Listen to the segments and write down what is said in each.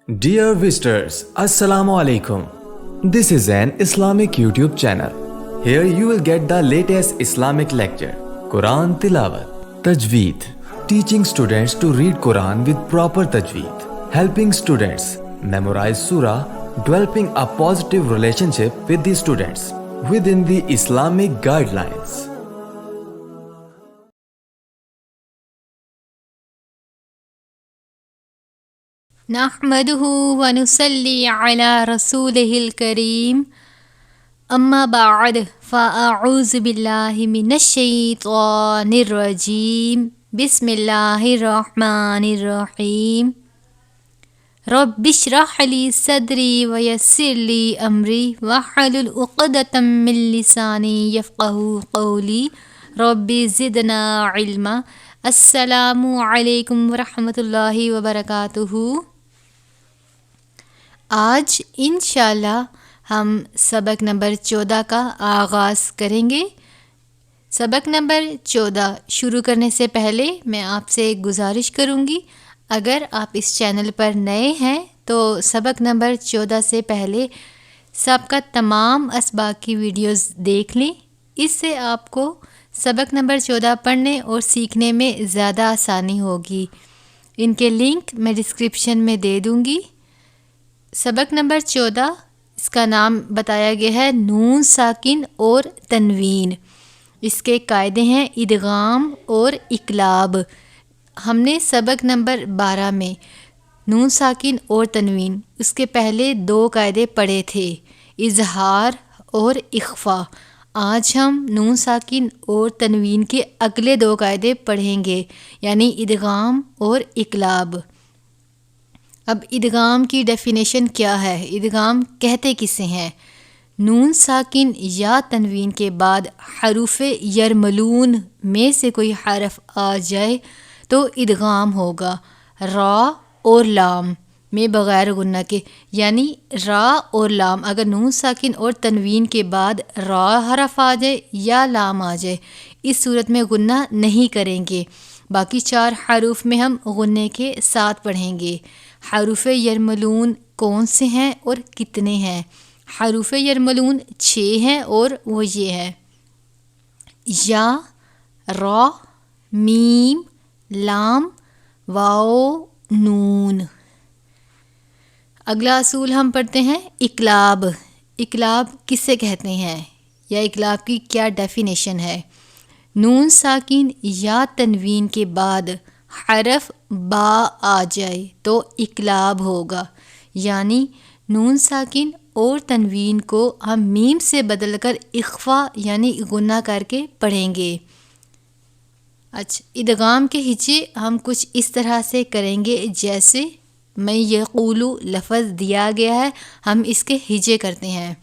Dear visitors, Assalamu Alaikum. This is an Islamic YouTube channel. Here you will get the latest Islamic lecture, Quran Tilawat, Tajweed, teaching students to read Quran with proper Tajweed, helping students memorize Surah, developing a positive relationship with the students within the Islamic guidelines. نحمده ونصلي على رسوله الكريم أما بعد فأعوذ بالله من الشيطان الرجيم بسم الله الرحمن الرحيم رب اشرح لي صدري ويسر لي أمري واحلل عقدة من لساني يفقهوا قولي رب زدنا علما السلام علیکم ورحمۃ اللہ وبرکاتہ۔ آج انشاءاللہ ہم سبق نمبر 14 کا آغاز کریں گے۔ سبق نمبر 14 شروع کرنے سے پہلے میں آپ سے ایک گزارش کروں گی، اگر آپ اس چینل پر نئے ہیں تو سبق نمبر 14 سے پہلے سابقہ تمام اسباق کی ویڈیوز دیکھ لیں، اس سے آپ کو سبق نمبر 14 پڑھنے اور سیکھنے میں زیادہ آسانی ہوگی۔ ان کے لنک میں ڈسکرپشن میں دے دوں گی۔ سبق نمبر 14 اس کا نام بتایا گیا ہے نون ساکن اور تنوین۔ اس کے قاعدے ہیں ادغام اور اقلاب۔ ہم نے سبق نمبر 12 میں نون ساکن اور تنوین اس کے پہلے 2 قاعدے پڑھے تھے، اظہار اور اخفا۔ آج ہم نون ساکن اور تنوین کے اگلے 2 قاعدے پڑھیں گے، یعنی ادغام اور اقلاب۔ اب ادغام کی ڈیفینیشن کیا ہے؟ ادغام کہتے کسے ہیں؟ نون ساکن یا تنوین کے بعد حروف یرملون میں سے کوئی حرف آ جائے تو ادغام ہوگا۔ را اور لام میں بغیر غنہ کے، یعنی را اور لام اگر نون ساکن اور تنوین کے بعد را حرف آ جائے یا لام آ جائے، اس صورت میں غنہ نہیں کریں گے۔ باقی 4 حروف میں ہم غنے کے ساتھ پڑھیں گے۔ حروف یرملون کون سے ہیں اور کتنے ہیں؟ حروف یرملون 6 ہیں اور وہ یہ ہے: یا، را، میم، لام، واو، نون۔ اگلا اصول ہم پڑھتے ہیں اقلاب۔ اقلاب کسے کہتے ہیں یا اقلاب کی کیا ڈیفینیشن ہے؟ نون ساکن یا تنوین کے بعد حرف با آ جائے تو اقلاب ہوگا، یعنی نون ساکن اور تنوین کو ہم میم سے بدل کر اخفا یعنی غنہ کر کے پڑھیں گے۔ اچھا، ادغام کے ہجے ہم کچھ اس طرح سے کریں گے جیسے میں یقولو لفظ دیا گیا ہے، ہم اس کے ہجے کرتے ہیں: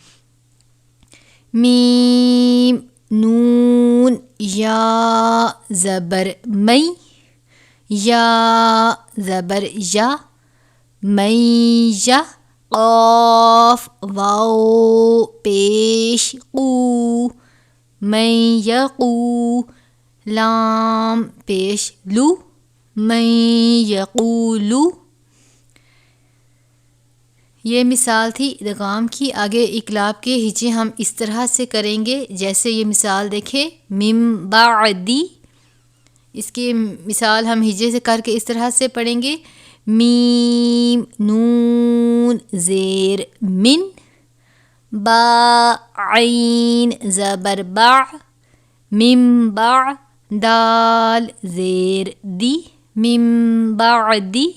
میم، نون، یا زبر مئی، یا زبر یا، میہ، قاف واو پیش قو، میں یقو، لام پیش لو، میں یقولو۔ یہ مثال تھی ادغام کی۔ آگے اقلاب کے ہجے ہم اس طرح سے کریں گے جیسے یہ مثال دیکھیں: من بعدی، اس کی مثال ہم ہجے سے کر کے اس طرح سے پڑھیں گے: میم، نون، زیر من، با، عین، زبر با، من با، دال، زیر دی، من بعدی۔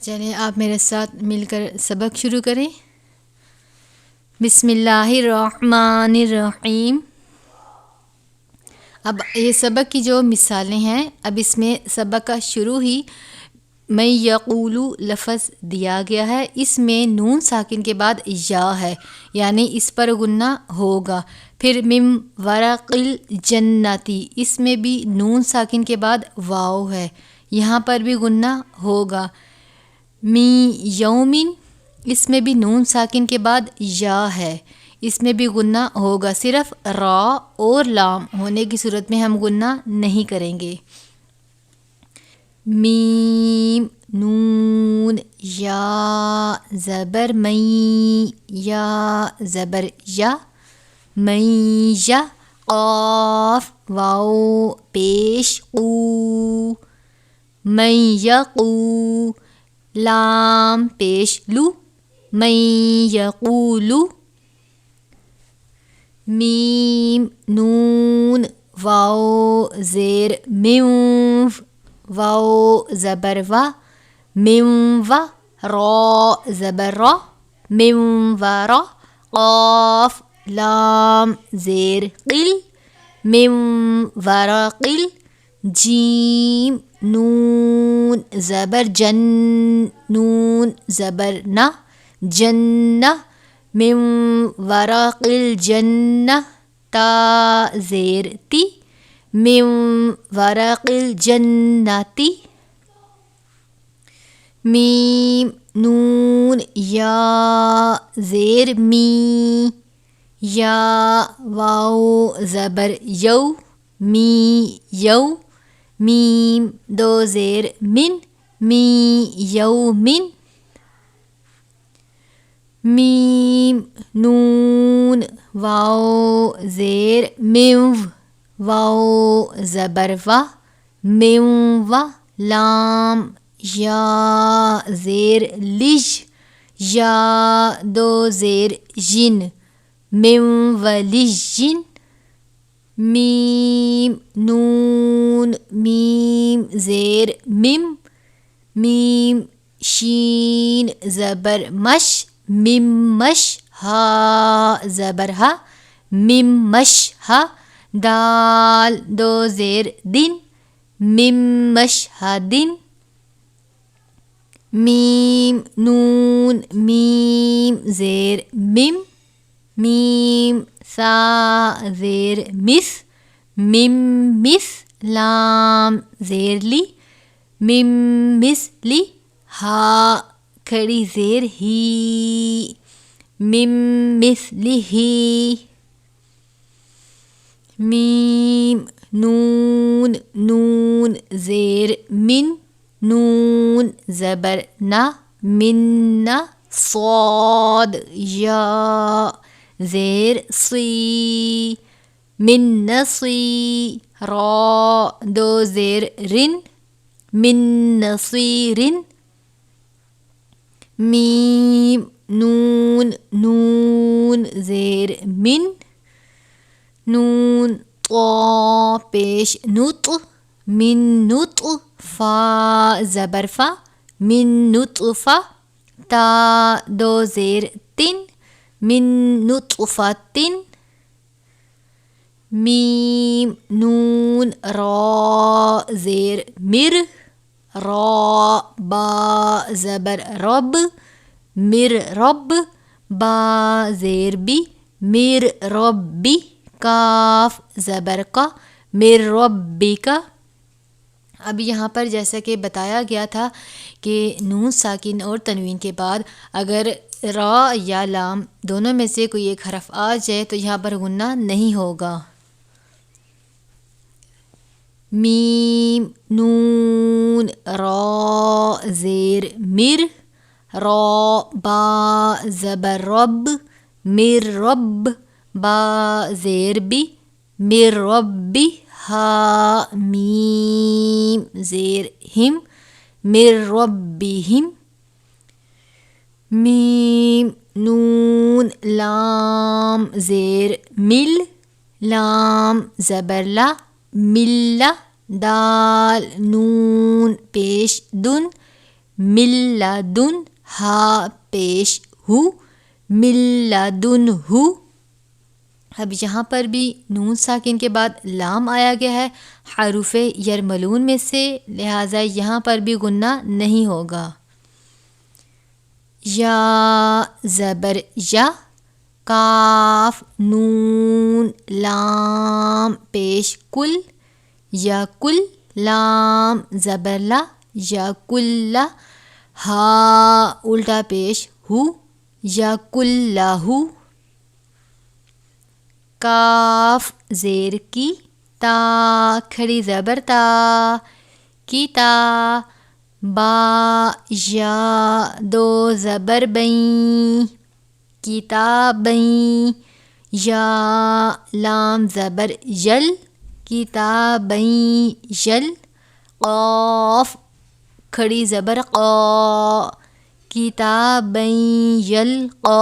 چلیں آپ میرے ساتھ مل کر سبق شروع کریں۔ بسم اللہ الرحمن الرحیم۔ اب یہ سبق کی جو مثالیں ہیں، اب اس میں سبق کا شروع ہی میں یقولو لفظ دیا گیا ہے، اس میں نون ساکن کے بعد یا ہے، یعنی اس پر غنہ ہوگا۔ پھر من ورق الجنتی، اس میں بھی نون ساکن کے بعد واو ہے، یہاں پر بھی غنہ ہوگا۔ می یومن، اس میں بھی نون ساکن کے بعد یا ہے، اس میں بھی غنہ ہوگا، صرف را اور لام ہونے کی صورت میں ہم غنہ نہیں کریں گے۔ میم، نون، یا زبر مئی، یا زبر یا، میہ، قاف واو پیش قو، من یقو، لام پیش لو، من یقولو، میم نون واو زیر میم، واو زبر وا، میم و، را زبر را، میم و را، قاف لام زیر قل، میم ورقل، جیم نون زبر جن، نون زبر نا، جنہ، من ورق الجنہ، تا زیر تی، من ورق الجنتی، میم نون یا زیر می، یا واو زبر یو، می یو، میم دو زیر من، می یومن، میم نون واو زیر میو، واو زبر و، میو و، لام یا زیر لج، یا دو زیر جن، میو و لجن، میم نون میم زیر میم، میم شین زبر مش، میم مش، ہا زبر ہا، میم مش ہا، دال دو زیر دن، میم مش ہا دن، میم نون میم زیر میم، میم سا زیر مس، میم مس، لام زیر لی، میم مثلی، ہا کھڑی زیر ہی، میم مثلی ہی، میم نون نون زیر من، نون زبر نا، منا، صاد یا زیر سی، من نصی، را دو زیر رن، من نصیرن، میم نون نون زیر من، نون طا پیش نط، من نط، فا زبر فا، من نطفہ، تا دو زیر تن، من نطفتن، میم نون را زیر مر، را با زبر رب، مر رب، با زیر بی، مر ربی، کاف زبر کا، مر ربی کا۔ اب یہاں پر جیسا کہ بتایا گیا تھا کہ نون ساکن اور تنوین کے بعد اگر را یا لام دونوں میں سے کوئی ایک حرف آ جائے تو یہاں پر غنہ نہیں ہوگا۔ میم نون را زیر مر، را با زبر رب، مر رب، با زیر بی، مر ربی، ہا میم زیر ہم، مر ربہم، میم نون لام زیر مل، لام زبر لا، ملہ، دال نون پیش دن، ملہ دن، ہا پیش ہو، ملہ دن ہو۔ اب یہاں پر بھی نون ساکن کے بعد لام آیا گیا ہے حروف یرملون میں سے، لہٰذا یہاں پر بھی غنہ نہیں ہوگا۔ یا زبر یا، کاف نون لام پیش کل، یا کل، لام زبر لا، یا کلہ، ہا الٹا پیش ہو، یا کلہ، کاف زیر کی، تا کھڑی زبر تا، کی تا، با یا دو زبر بیں کتابیں یا لام زبر یل کتابیں یل قاف کھڑی زبر قا کتابیں یلقا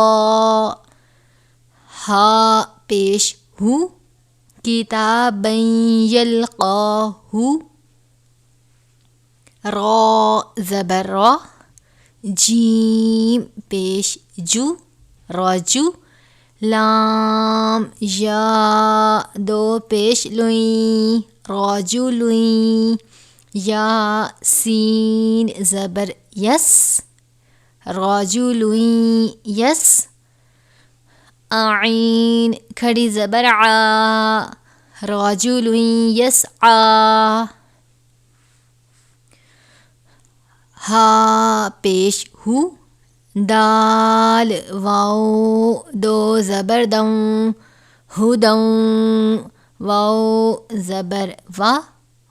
ہا پیش ہو کتابیں یلقاہ را زبر را جیم پیش جو راجو لام یا دو پیش لوئیں راجولوئیں یا سین زبر یس راجولوئیں یس عین کھڑی زبر عا راجولوئیں یسعا ہا پیش ہو دال واو دو زبر دوں ہدوں واو زبر وا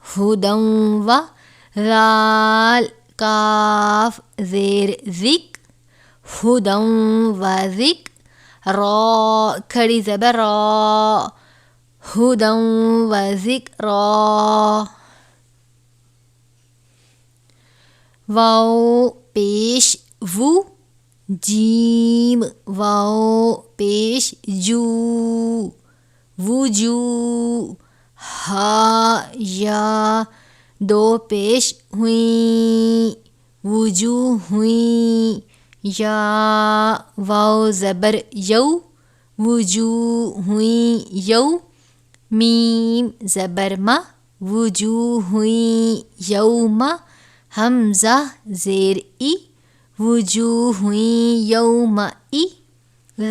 ہدوں وا رال کاف زیر ذک ہدوں و ذک را کھڑی زبر را ہدوں و ذکرا واو پیش وو جیم واو پیش جو وجو ہا یا دو پیش ہوئیں وجوہ ہوئیں یا واو زبر یو وجوہ ہوئیں یو میم زبر ما وجوہ ہوئیں یوم حمزہ زیر ای وجوہ ہوئیں یوم ای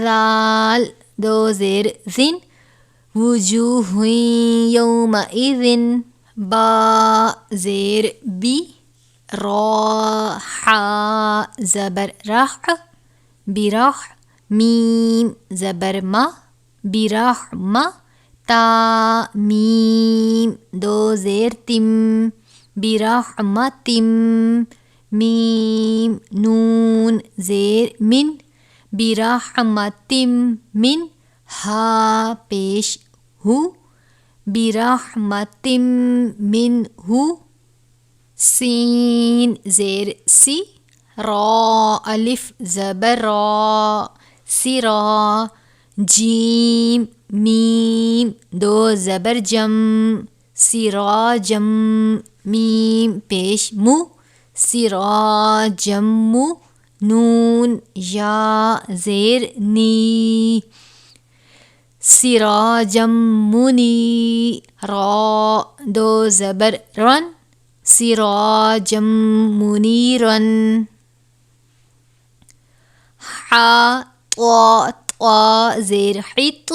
ذال دو زیر زن وجوہ ہوئیں یوم اذن با زیر بی را حا زبر رح برح میم زبر ما برحمہ تا میم دو زیر تم برحمتم میم نون زیر من برحمتم من ہا پیش ہو برحمتم من ہو سین زیر سی را الف زبر را سرا جیم میم دو زبر جم سراجم میم پیش مو سراجم نون یا زیر نی سراجم منی را دو زبر رن سراجم منیرن حا طا زیر حط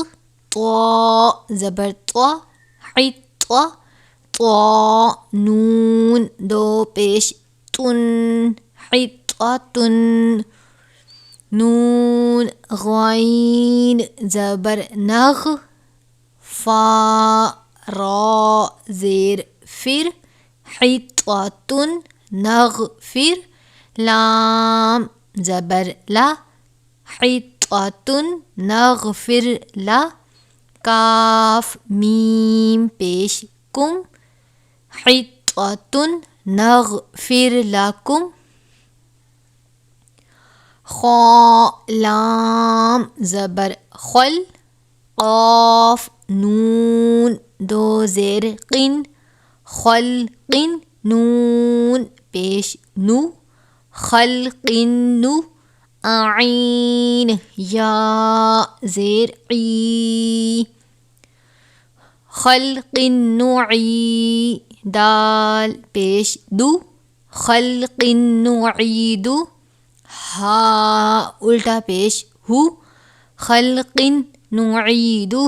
طا زبر طا حط طا نون دو پیش تن حطتن نون غین زبر نغ فا را زیر فر حطتن نغفر لام زبر لا حطتن نغفر لا کاف میم پیش کم حطتن نغفر لکم خا لام زبر خل قاف نون دو زیر قن خلقن نون پیش نو خلقن نو عین یا زیر عی خلقن نعی دال پیش دو خلقن نعیدو ہا الٹا پیش ہو خلقن نعیدہ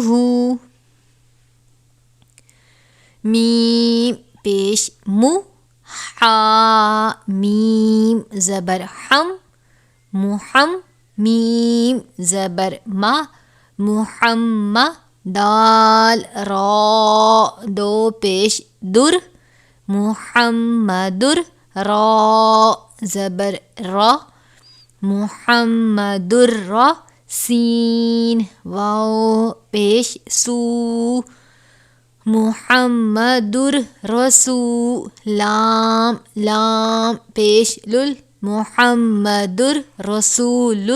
میم پیش مو حا میم زبر حم محم میم زبر ما محمہ دال را دو پیش در محمدر را زبر را، محمدر را سین واو پیش سو، محمدر رسو لام لام پیش لل، محمدر رسول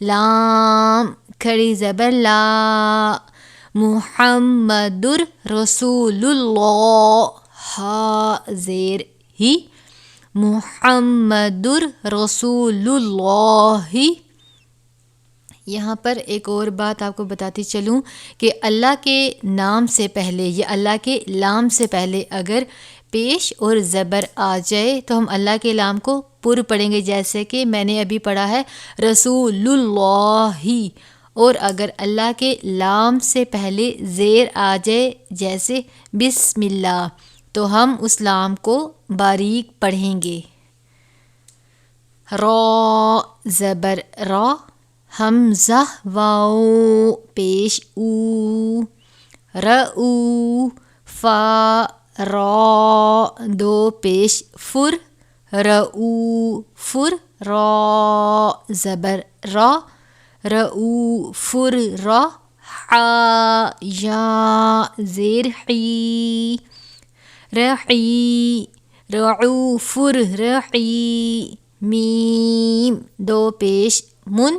لام کھڑی زبر لا، محمدر رسول اللہ ہا زیر ہی، محمدر رسول اللہ۔ یہاں پر ایک اور بات آپ کو بتاتی چلوں کہ اللہ کے نام سے پہلے یا اللہ کے لام سے پہلے اگر پیش اور زبر آ جائے تو ہم اللہ کے لام کو پر پڑھیں گے، جیسے کہ میں نے ابھی پڑھا ہے رسول اللہ، اور اگر اللہ کے لام سے پہلے زیر آ جائے جیسے بسم اللہ تو ہم اس لام کو باریک پڑھیں گے۔ را زبر را، حمزہ واو پیش او، رعو فا را دو پیش فر، رعو فر را زبر را، رعو فر را، حا یا زیر حی، رحی رعو فر رحی، میم دو پیش من،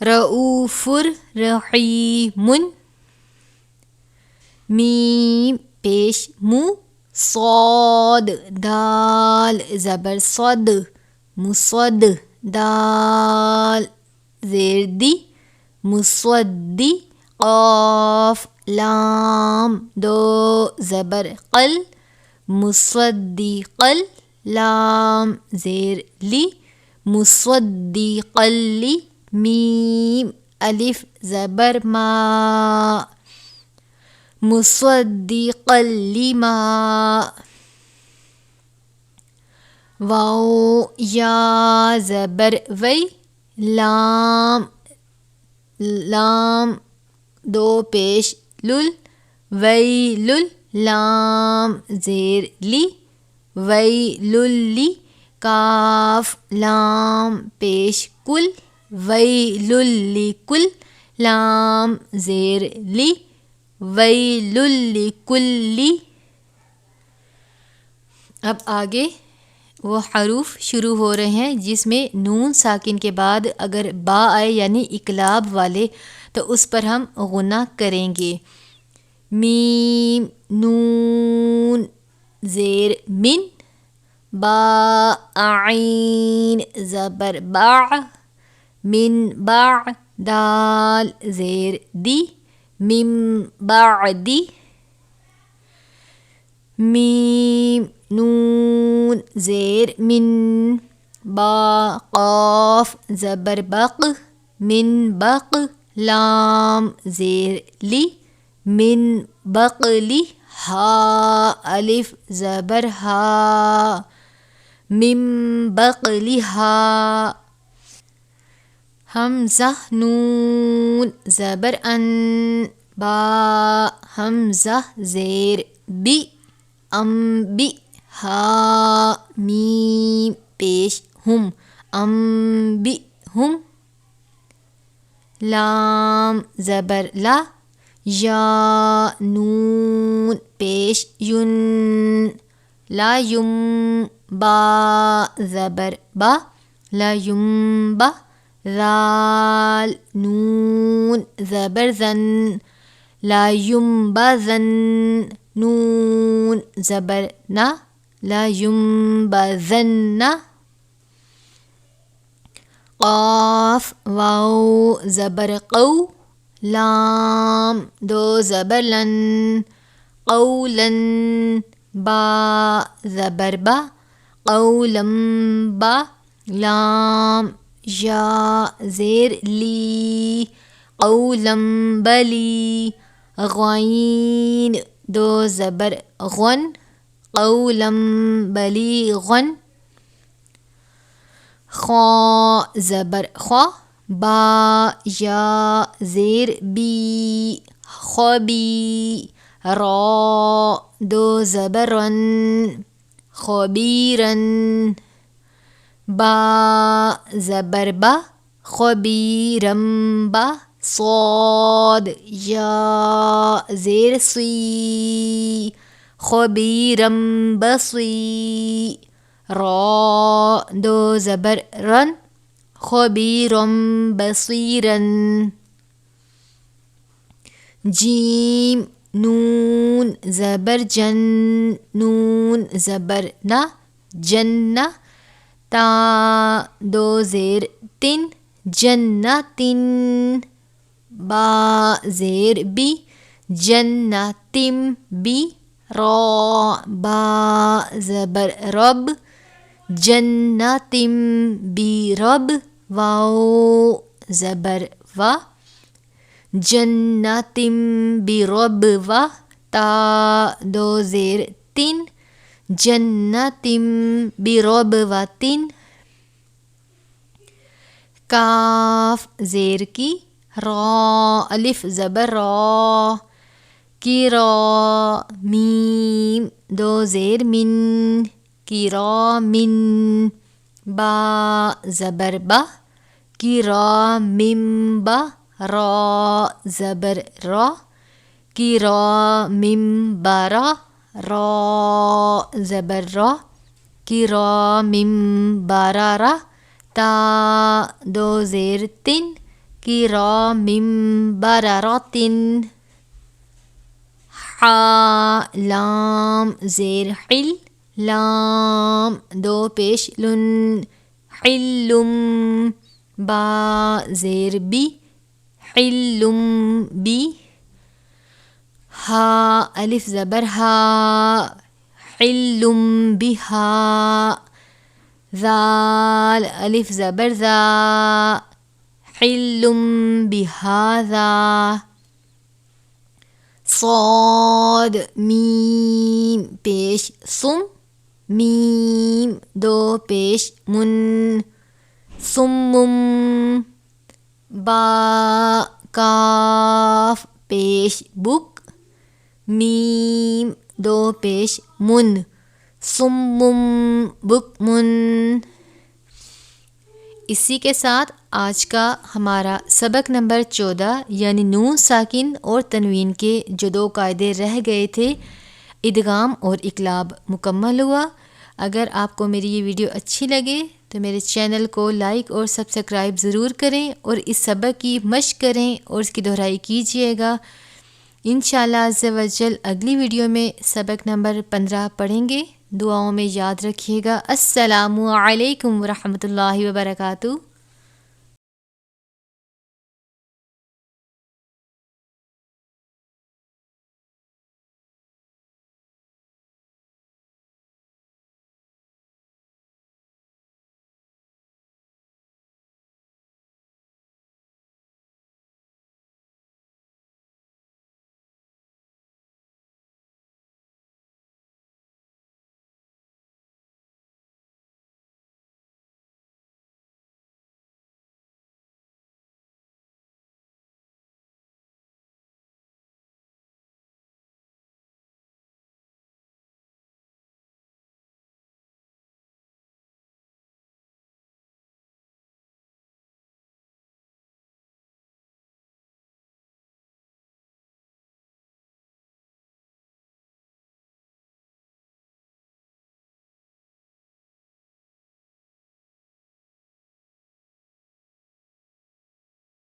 رؤوف رحیم، میم پیش مو، صاد دال زبر صد، مصد دال زیر دی، مصدی، قاف لام دو زبر قل، مصدقل لام زیر لی، مصدقلی، میم الف زبر ما، مصدقا لما، واو یا زبر وی، لام لام دو پیش لل، ویل لام زیر لی، ویللی، کاف لام پیش کل، ویل لکل لام زیر لی، ویل لکلی۔ اب آگے وہ حروف شروع ہو رہے ہیں جس میں نون ساکن کے بعد اگر با آئے یعنی اقلاب والے تو اس پر ہم غنہ کریں گے۔ میم نون زیر من، با عین زبر با، من با، دال زیر دی، من بعدی، میم نون زیر من، با قاف زبر بق، من بق، لام زیر لی، من بقلی، ہا الف زبر ہا، من بقلہا، حمزہ نون زبر ان، با حمزہ زیر بی، بی، ہا میم پیش ہم، بی ہم، لام زبر لا، یا نون پیش یون، لا یم، با زبر با، لا یم با، ذال نون زبر زن، لا یم با زن، نون زبر نا، لا یم با زن، قاف واو زبر قو، لام دو زبر لن، قولن، با زبر با، قولم با، لام یا زیر لی، قولم بلی، غین دو زبر غن، قولم بلیغن، خا زبر خوا، با یا زیر بی، خوبی، را دو زبر رن، خبیرن، با زبر با، خبیرم با، صاد یا زیر سی، خبیرم بصی، را دو زبر رن، خبیرم بصیرن، جیم نون زبر جن، نون زبر نا، جنہ، تا دو زیر تن، جنتن، با زیر بی، جنتم بی، را با زبر رب، جنتم بی رب، واو زبر و، جنتم بی رب و، تا دو زیر تن، جنتم بی رب و تن، کاف زیر کی، را الف زبر را، کی را، میم دو زیر من، کی را من، با زبر با، کی را مم با، را زبر را، کی را مم برا، را زبر را، کی را مم برارا، تا دو زیر تن، کی را مم براراتن، حا لام زیر حل، لام دو پیش لن، حلم، با زیر بی، حلم بی، ہا الف زبر ہا، حلم بہا، ذال الف زبر ذا، حلم بہذا، صاد میم پیش سم، میم دو پیش من، سمم، با کاف پیش بک، میم دو پیش من، سمم بکمن۔ اسی کے ساتھ آج کا ہمارا سبق نمبر 14 یعنی نون ساکن اور تنوین کے جو 2 قاعدے رہ گئے تھے، ادغام اور اقلاب مکمل ہوا۔ اگر آپ کو میری یہ ویڈیو اچھی لگے تو میرے چینل کو لائک اور سبسکرائب ضرور کریں اور اس سبق کی مشق کریں اور اس کی دہرائی کیجیے گا۔ انشاءاللہ عز و جل اگلی ویڈیو میں سبق نمبر 15 پڑھیں گے۔ دعاؤں میں یاد رکھیے گا۔ السلام علیکم ورحمۃ اللہ وبرکاتہ۔